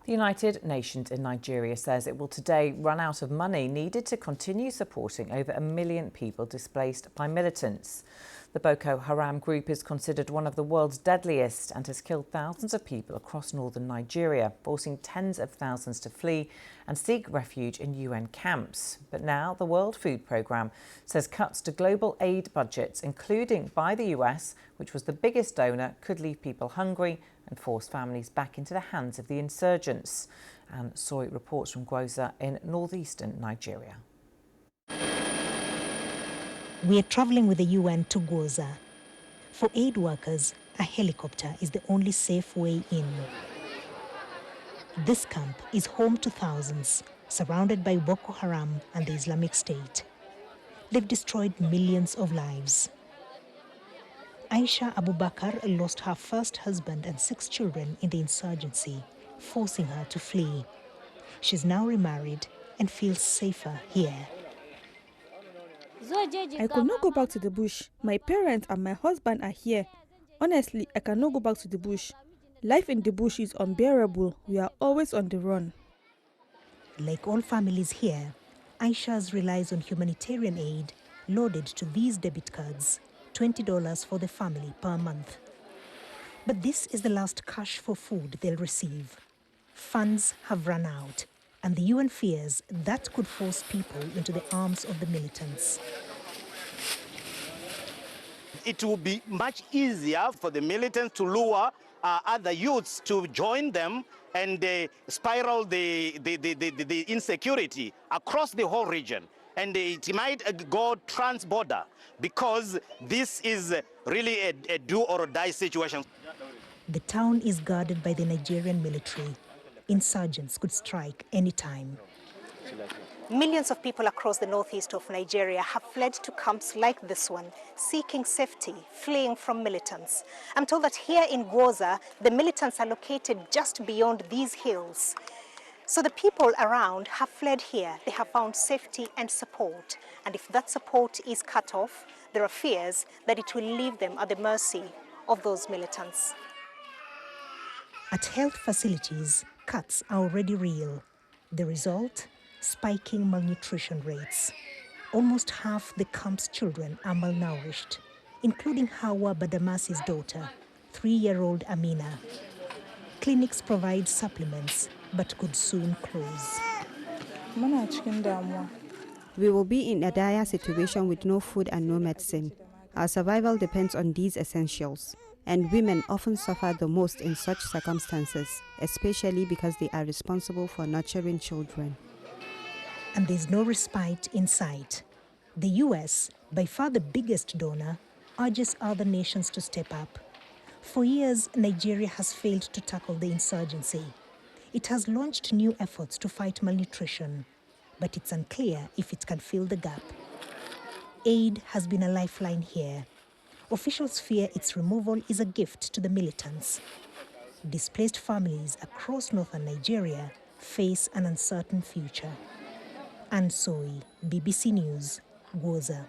The United Nations in Nigeria says it will today run out of money needed to continue supporting over 1 million people displaced by militants. The Boko Haram group is considered one of the world's deadliest and has killed thousands of people across northern Nigeria, forcing tens of thousands to flee and seek refuge in UN camps. But now the World Food Programme says cuts to global aid budgets, including by the US, which was the biggest donor, could leave people hungry and force families back into the hands of the insurgents. And Soy reports from Gwoza in northeastern Nigeria. We are traveling with the UN to Gwoza. For aid workers, a helicopter is the only safe way in. This camp is home to thousands, surrounded by Boko Haram and the Islamic State. They've destroyed millions of lives. Aisha Abubakar lost her first husband and 6 children in the insurgency, forcing her to flee. She's now remarried and feels safer here. I could not go back to the bush. My parents and my husband are here. Honestly, I cannot go back to the bush. Life in the bush is unbearable. We are always on the run. Like all families here, Aisha's relies on humanitarian aid loaded to these debit cards, $20 for the family per month. But this is the last cash for food they'll receive. Funds have run out, and the UN fears that could force people into the arms of the militants. It will be much easier for the militants to lure other youths to join them and spiral the insecurity across the whole region. And it might go trans-border because this is really a do-or-die situation. The town is guarded by the Nigerian military. Insurgents could strike anytime. Millions of people across the northeast of Nigeria have fled to camps like this one, seeking safety, fleeing from militants. I'm told that here in Gwoza, the militants are located just beyond these hills. So the people around have fled here. They have found safety and support. And if that support is cut off, there are fears that it will leave them at the mercy of those militants. At health facilities, cuts are already real. The result? Spiking malnutrition rates. Almost half the camp's children are malnourished, including Hawa Badamasi's daughter, 3-year-old Amina. Clinics provide supplements, but could soon close. We will be in a dire situation with no food and no medicine. Our survival depends on these essentials. And women often suffer the most in such circumstances, especially because they are responsible for nurturing children. And there's no respite in sight. The US, by far the biggest donor, urges other nations to step up. For years, Nigeria has failed to tackle the insurgency. It has launched new efforts to fight malnutrition, but it's unclear if it can fill the gap. Aid has been a lifeline here. Officials fear its removal is a gift to the militants. Displaced families across northern Nigeria face an uncertain future. And Soy, BBC News, Gwoza.